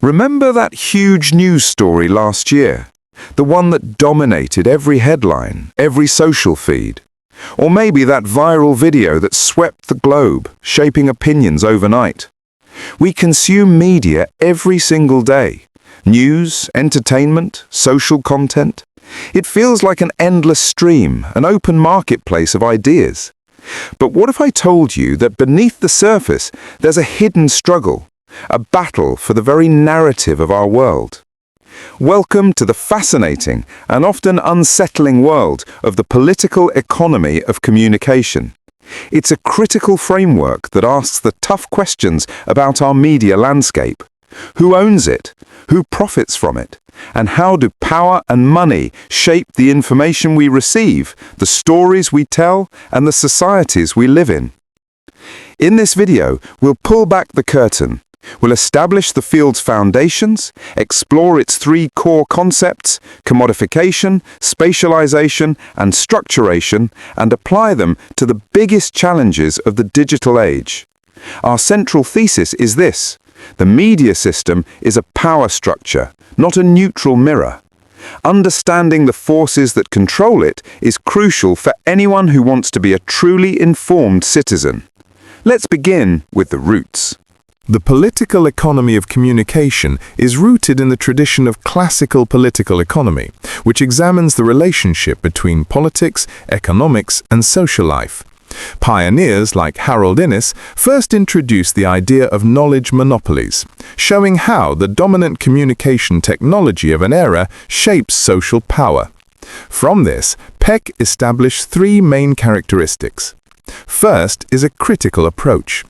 Remember that huge news story last year? The one that dominated every headline, every social feed? Or maybe that viral video that swept the globe, shaping opinions overnight? We consume media every single day. News, entertainment, social content. It feels like an endless stream, an open marketplace of ideas. But what if I told you that beneath the surface there's a hidden struggle, a battle for the very narrative of our world? Welcome to the fascinating and often unsettling world of the political economy of communication. It's a critical framework that asks the tough questions about our media landscape. Who owns it? Who profits from it? And how do power and money shape the information we receive, the stories we tell, and the societies we live in? In this video, we'll pull back the curtain. We'll establish the field's foundations, explore its three core concepts, commodification, spatialization, and structuration, and apply them to the biggest challenges of the digital age. Our central thesis is this: the media system is a power structure, not a neutral mirror. Understanding the forces that control it is crucial for anyone who wants to be a truly informed citizen. Let's begin with the roots. The political economy of communication is rooted in the tradition of classical political economy, which examines the relationship between politics, economics, and social life. Pioneers like Harold Innis first introduced the idea of knowledge monopolies, showing how the dominant communication technology of an era shapes social power. From this, Peck established three main characteristics. First is a critical approach.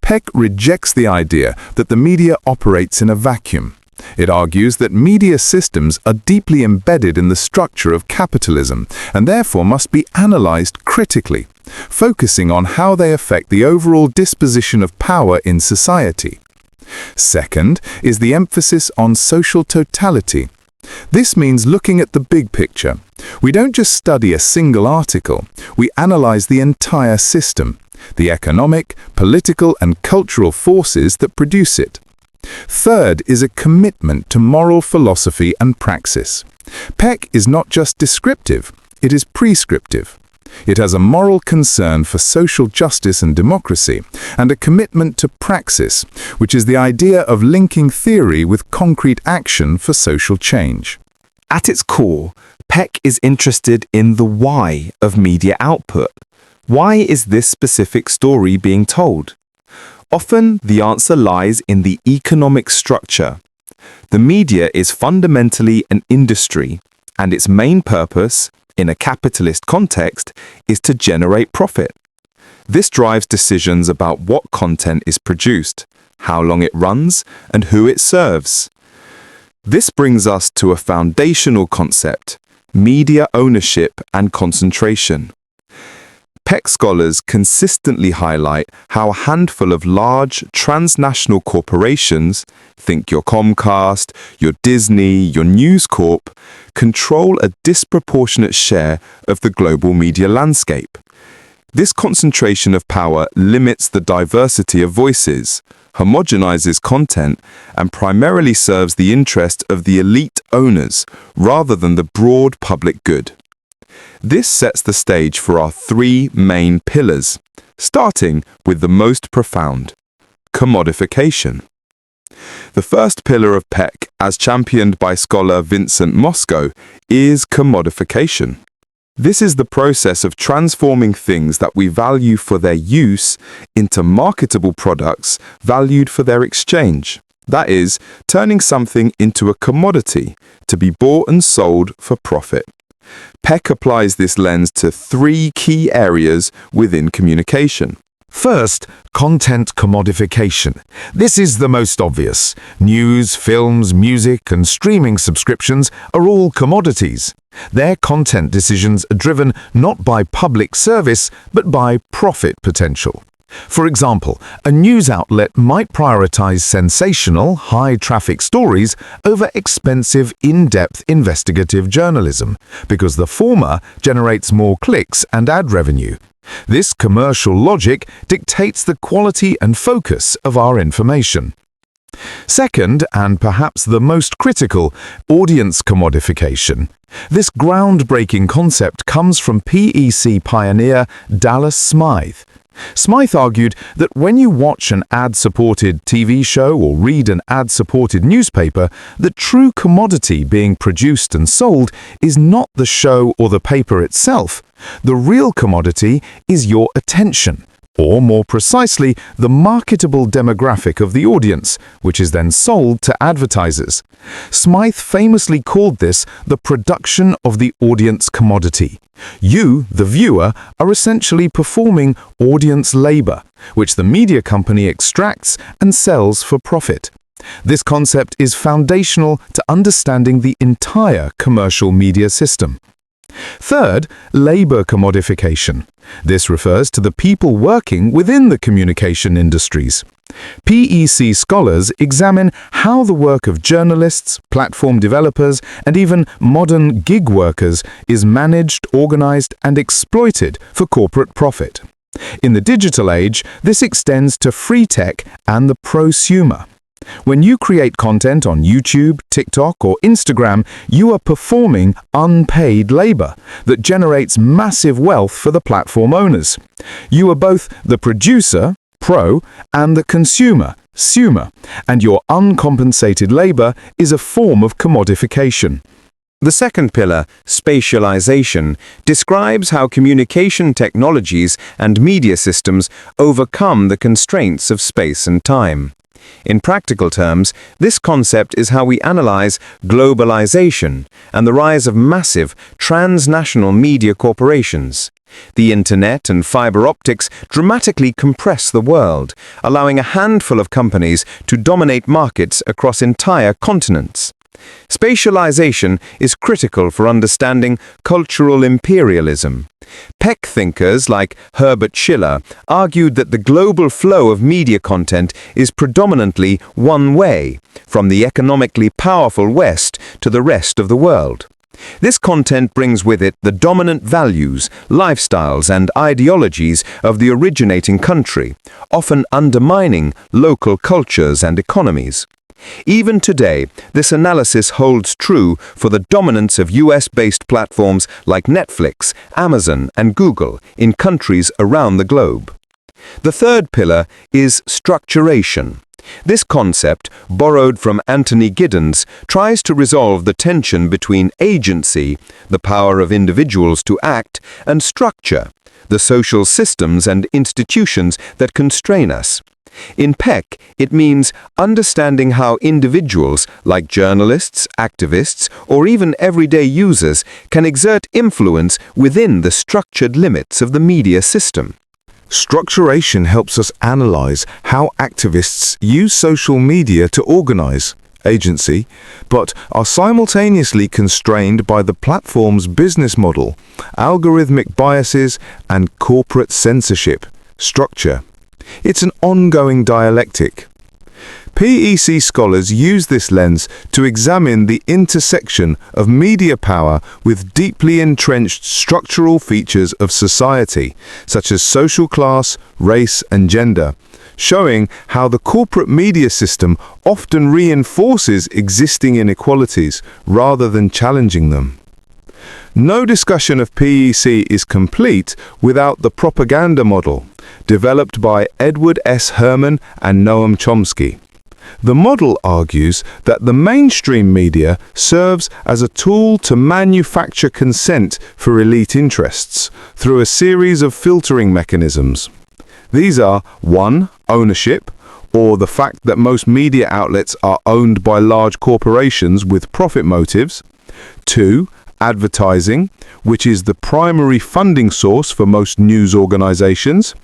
Peck rejects the idea that the media operates in a vacuum. It argues that media systems are deeply embedded in the structure of capitalism and therefore must be analyzed critically, focusing on how they affect the overall disposition of power in society. Second is the emphasis on social totality. This means looking at the big picture. We don't just study a single article, we analyze the entire system, the economic, political, and cultural forces that produce it. Third is a commitment to moral philosophy and praxis. Peck is not just descriptive, it is prescriptive. It has a moral concern for social justice and democracy, and a commitment to praxis, which is the idea of linking theory with concrete action for social change. At its core, Peck is interested in the why of media output. Why is this specific story being told? Often, the answer lies in the economic structure. The media is fundamentally an industry, and its main purpose, in a capitalist context, is to generate profit. This drives decisions about what content is produced, how long it runs, and who it serves. This brings us to a foundational concept: media ownership and concentration. Peck scholars consistently highlight how a handful of large transnational corporations, think your Comcast, your Disney, your News Corp, control a disproportionate share of the global media landscape. This concentration of power limits the diversity of voices, homogenizes content, and primarily serves the interest of the elite owners rather than the broad public good. This sets the stage for our three main pillars, starting with the most profound: commodification. The first pillar of Peck, as championed by scholar Vincent Mosco, is commodification. This is the process of transforming things that we value for their use into marketable products valued for their exchange. That is, turning something into a commodity to be bought and sold for profit. Peck applies this lens to three key areas within communication. First, content commodification. This is the most obvious. News, films, music, and streaming subscriptions are all commodities. Their content decisions are driven not by public service, but by profit potential. For example, a news outlet might prioritize sensational, high-traffic stories over expensive, in-depth investigative journalism, because the former generates more clicks and ad revenue. This commercial logic dictates the quality and focus of our information. Second, and perhaps the most critical, audience commodification. This groundbreaking concept comes from PEC pioneer Dallas Smythe. Smythe argued that when you watch an ad-supported TV show or read an ad-supported newspaper, the true commodity being produced and sold is not the show or the paper itself. The real commodity is your attention, or more precisely, the marketable demographic of the audience, which is then sold to advertisers. Smythe famously called this the production of the audience commodity. You, the viewer, are essentially performing audience labor, which the media company extracts and sells for profit. This concept is foundational to understanding the entire commercial media system. Third, labor commodification. This refers to the people working within the communication industries. PEC scholars examine how the work of journalists, platform developers, and even modern gig workers is managed, organized, and exploited for corporate profit. In the digital age, this extends to free tech and the prosumer. When you create content on YouTube, TikTok, or Instagram, you are performing unpaid labor that generates massive wealth for the platform owners. You are both the producer, pro, and the consumer, sumer, and your uncompensated labor is a form of commodification. The second pillar, spatialization, describes how communication technologies and media systems overcome the constraints of space and time. In practical terms, this concept is how we analyze globalization and the rise of massive, transnational media corporations. The internet and fiber optics dramatically compress the world, allowing a handful of companies to dominate markets across entire continents. Spatialization is critical for understanding cultural imperialism. Peck thinkers like Herbert Schiller argued that the global flow of media content is predominantly one way, from the economically powerful West to the rest of the world. This content brings with it the dominant values, lifestyles, and ideologies of the originating country, often undermining local cultures and economies. Even today, this analysis holds true for the dominance of US-based platforms like Netflix, Amazon, and Google in countries around the globe. The third pillar is structuration. This concept, borrowed from Anthony Giddens, tries to resolve the tension between agency, the power of individuals to act, and structure, the social systems and institutions that constrain us. In Peck, it means understanding how individuals, like journalists, activists, or even everyday users, can exert influence within the structured limits of the media system. Structuration helps us analyze how activists use social media to organize agency, but are simultaneously constrained by the platform's business model, algorithmic biases, and corporate censorship structure. It's an ongoing dialectic. PEC scholars use this lens to examine the intersection of media power with deeply entrenched structural features of society, such as social class, race, and gender, showing how the corporate media system often reinforces existing inequalities rather than challenging them. No discussion of PEC is complete without the propaganda model, developed by Edward S. Herman and Noam Chomsky. The model argues that the mainstream media serves as a tool to manufacture consent for elite interests through a series of filtering mechanisms. These are 1. Ownership, or the fact that most media outlets are owned by large corporations with profit motives. 2. Advertising, which is the primary funding source for most news organizations.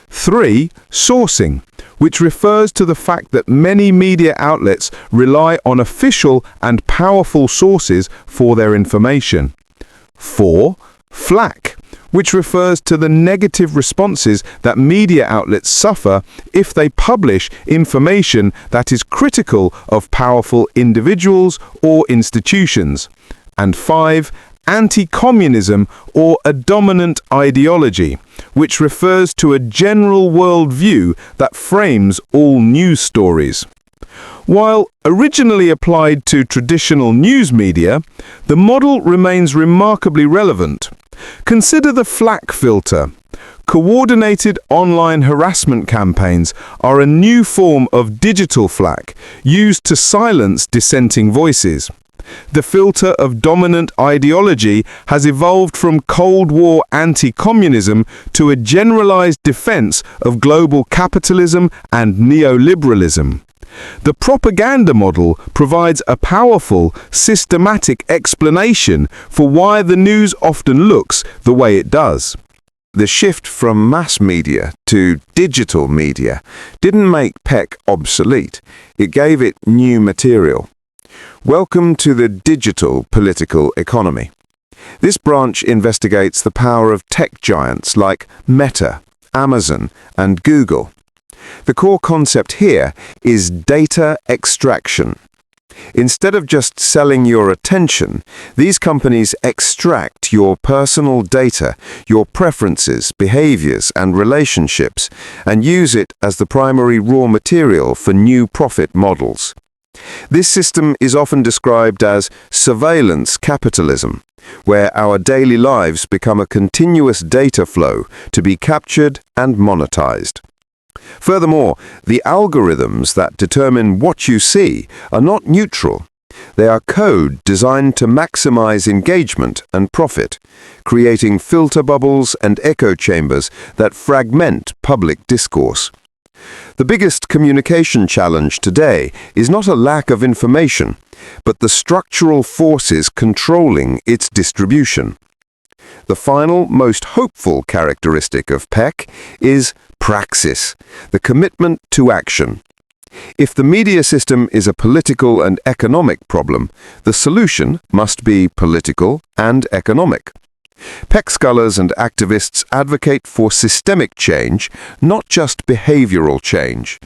3. Sourcing, which refers to the fact that many media outlets rely on official and powerful sources for their information. 4. Flack, which refers to the negative responses that media outlets suffer if they publish information that is critical of powerful individuals or institutions. And 5. Anti-communism, or a dominant ideology, which refers to a general worldview that frames all news stories. While originally applied to traditional news media, the model remains remarkably relevant. Consider the FLAC filter. Coordinated online harassment campaigns are a new form of digital FLAC used to silence dissenting voices. The filter of dominant ideology has evolved from Cold War anti-communism to a generalized defense of global capitalism and neoliberalism. The propaganda model provides a powerful, systematic explanation for why the news often looks the way it does. The shift from mass media to digital media didn't make PEC obsolete, it gave it new material. Welcome to the digital political economy. This branch investigates the power of tech giants like Meta, Amazon, and Google. The core concept here is data extraction. Instead of just selling your attention, these companies extract your personal data, your preferences, behaviors, and relationships, and use it as the primary raw material for new profit models. This system is often described as surveillance capitalism, where our daily lives become a continuous data flow to be captured and monetized. Furthermore, the algorithms that determine what you see are not neutral. They are code designed to maximize engagement and profit, creating filter bubbles and echo chambers that fragment public discourse. The biggest communication challenge today is not a lack of information, but the structural forces controlling its distribution. The final, most hopeful characteristic of PEC is praxis, the commitment to action. If the media system is a political and economic problem, the solution must be political and economic. PEC scholars and activists advocate for systemic change, not just behavioral change.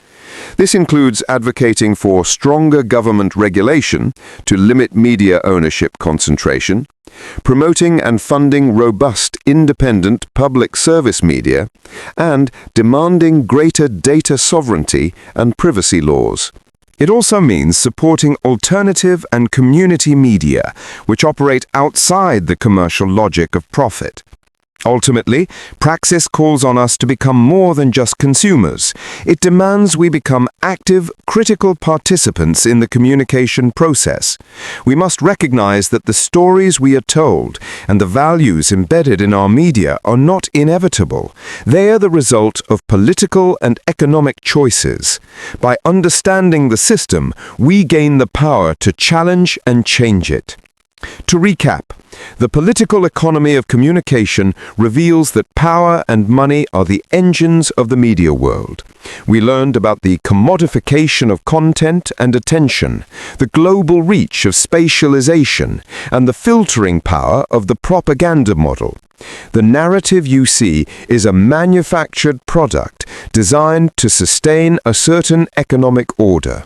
This includes advocating for stronger government regulation to limit media ownership concentration, promoting and funding robust, independent public service media, and demanding greater data sovereignty and privacy laws. It also means supporting alternative and community media, which operate outside the commercial logic of profit. Ultimately, praxis calls on us to become more than just consumers. It demands we become active, critical participants in the communication process. We must recognize that the stories we are told and the values embedded in our media are not inevitable. They are the result of political and economic choices. By understanding the system, we gain the power to challenge and change it. To recap, the political economy of communication reveals that power and money are the engines of the media world. We learned about the commodification of content and attention, the global reach of spatialization, and the filtering power of the propaganda model. The narrative you see is a manufactured product designed to sustain a certain economic order.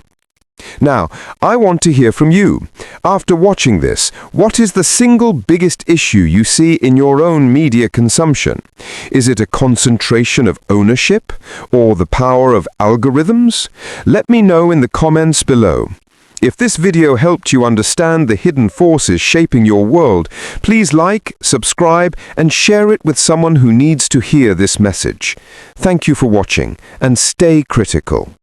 Now, I want to hear from you. After watching this, what is the single biggest issue you see in your own media consumption? Is it a concentration of ownership or the power of algorithms? Let me know in the comments below. If this video helped you understand the hidden forces shaping your world, please like, subscribe, and share it with someone who needs to hear this message. Thank you for watching, and stay critical.